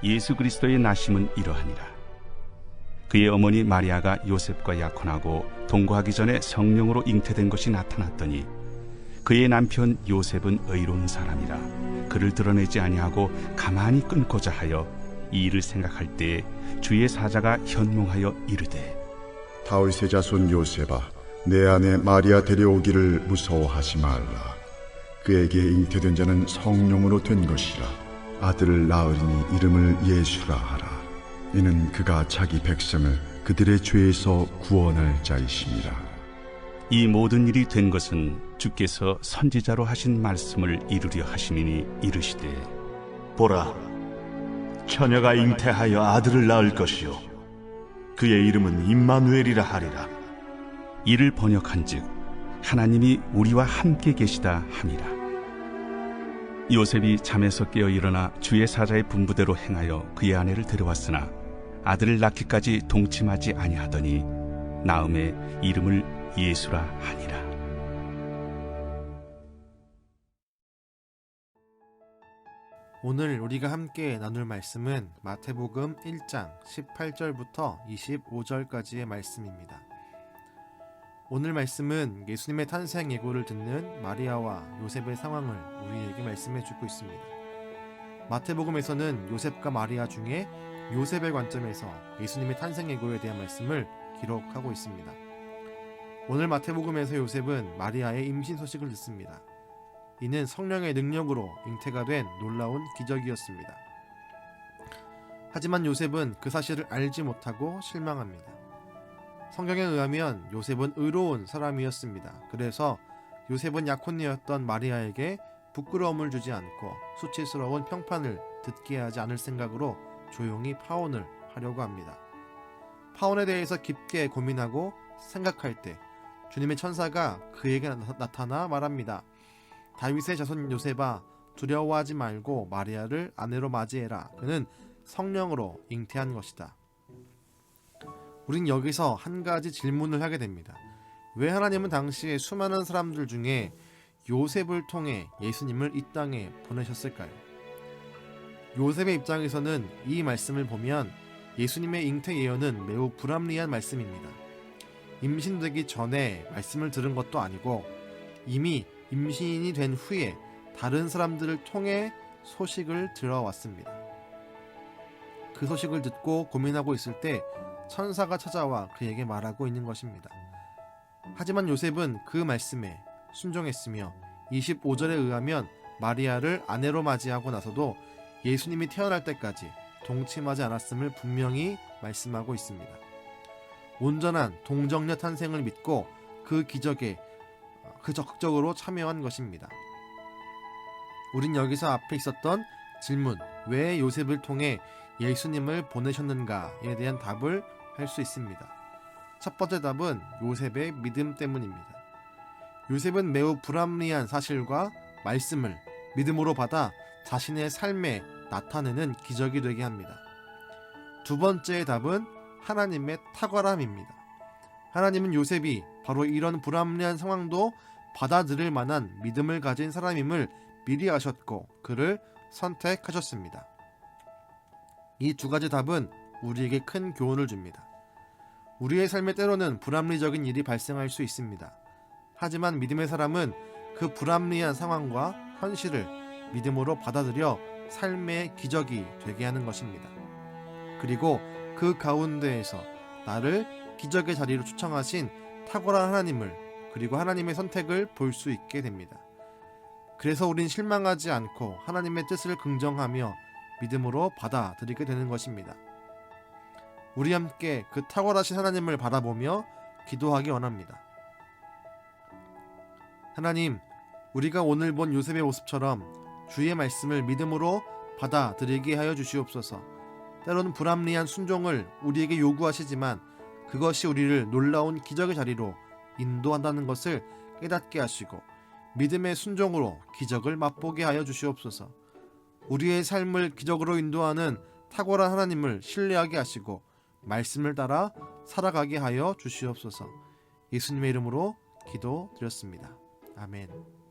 예수 그리스도의 나심은 이러하니라. 그의 어머니 마리아가 요셉과 약혼하고 동거하기 전에 성령으로 잉태된 것이 나타났더니 그의 남편 요셉은 의로운 사람이라 그를 드러내지 아니하고 가만히 끊고자 하여 이 일을 생각할 때에 주의 사자가 현몽하여 이르되 다윗의 자손 요셉아, 내 아내 마리아 데려오기를 무서워하지 말라. 그에게 잉태된 자는 성령으로 된 것이라. 아들을 낳으리니 이름을 예수라 하라. 이는 그가 자기 백성을 그들의 죄에서 구원할 자이심이라. 이 모든 일이 된 것은 주께서 선지자로 하신 말씀을 이루려 하심이니 이르시되 보라, 처녀가 잉태하여 아들을 낳을 것이요 그의 이름은 임마누엘이라 하리라. 이를 번역한즉 하나님이 우리와 함께 계시다 함이라. 요셉이 잠에서 깨어 일어나 주의 사자의 분부대로 행하여 그의 아내를 데려왔으나 아들을 낳기까지 동침하지 아니하더니 나음에 이름을 예수라 하니라. 오늘 우리가 함께 나눌 말씀은 마태복음 1장 18절부터 25절까지의 말씀입니다. 오늘 말씀은 예수님의 탄생 예고를 듣는 마리아와 요셉의 상황을 우리에게 말씀해 주고 있습니다. 마태복음에서는 요셉과 마리아 중에 요셉의 관점에서 예수님의 탄생 예고에 대한 말씀을 기록하고 있습니다. 오늘 마태복음에서 요셉은 마리아의 임신 소식을 듣습니다. 이는 성령의 능력으로 잉태가 된 놀라운 기적이었습니다. 하지만 요셉은 그 사실을 알지 못하고 실망합니다. 성경에 의하면 요셉은 의로운 사람이었습니다. 그래서 요셉은 약혼녀였던 마리아에게 부끄러움을 주지 않고 수치스러운 평판을 듣게 하지 않을 생각으로 조용히 파혼을 하려고 합니다. 파혼에 대해서 깊게 고민하고 생각할 때 주님의 천사가 그에게 나타나 말합니다. 다윗의 자손 요셉아, 두려워하지 말고 마리아를 아내로 맞이해라. 그는 성령으로 잉태한 것이다. 우린 여기서 한 가지 질문을 하게 됩니다. 왜 하나님은 당시에 수많은 사람들 중에 요셉을 통해 예수님을 이 땅에 보내셨을까요? 요셉의 입장에서는 이 말씀을 보면 예수님의 잉태 예언은 매우 불합리한 말씀입니다. 임신되기 전에 말씀을 들은 것도 아니고 이미 임신이 된 후에 다른 사람들을 통해 소식을 들어왔습니다. 그 소식을 듣고 고민하고 있을 때 천사가 찾아와 그에게 말하고 있는 것입니다. 하지만 요셉은 그 말씀에 순종했으며 25절에 의하면 마리아를 아내로 맞이하고 나서도 예수님이 태어날 때까지 동침하지 않았음을 분명히 말씀하고 있습니다. 온전한 동정녀 탄생을 믿고 그 기적에 적극적으로 참여한 것입니다. 우린 여기서 앞에 있었던 질문, 왜 요셉을 통해 예수님을 보내셨는가에 대한 답을 할 수 있습니다. 첫 번째 답은 요셉의 믿음 때문입니다. 요셉은 매우 불합리한 사실과 말씀을 믿음으로 받아 자신의 삶에 나타내는 기적이 되게 합니다. 두 번째의 답은 하나님의 탁월함입니다. 하나님은 요셉이 바로 이런 불합리한 상황도 받아들일 만한 믿음을 가진 사람임을 미리 아셨고 그를 선택하셨습니다. 이 두 가지 답은 우리에게 큰 교훈을 줍니다. 우리의 삶에 때로는 불합리적인 일이 발생할 수 있습니다. 하지만 믿음의 사람은 그 불합리한 상황과 현실을 믿음으로 받아들여 삶의 기적이 되게 하는 것입니다. 그리고 그 가운데에서 나를 기적의 자리로 초청하신 탁월한 하나님을 그리고 하나님의 선택을 볼 수 있게 됩니다. 그래서 우린 실망하지 않고 하나님의 뜻을 긍정하며 믿음으로 받아들이게 되는 것입니다. 우리 함께 그 탁월하신 하나님을 바라보며 기도하기 원합니다. 하나님, 우리가 오늘 본 요셉의 모습처럼 주의 말씀을 믿음으로 받아들이게 하여 주시옵소서. 때로는 불합리한 순종을 우리에게 요구하시지만 그것이 우리를 놀라운 기적의 자리로 인도한다는 것을 깨닫게 하시고 믿음의 순종으로 기적을 맛보게 하여 주시옵소서. 우리의 삶을 기적으로 인도하는 탁월한 하나님을 신뢰하게 하시고 말씀을 따라 살아가게 하여 주시옵소서. 예수님의 이름으로 기도드렸습니다. 아멘.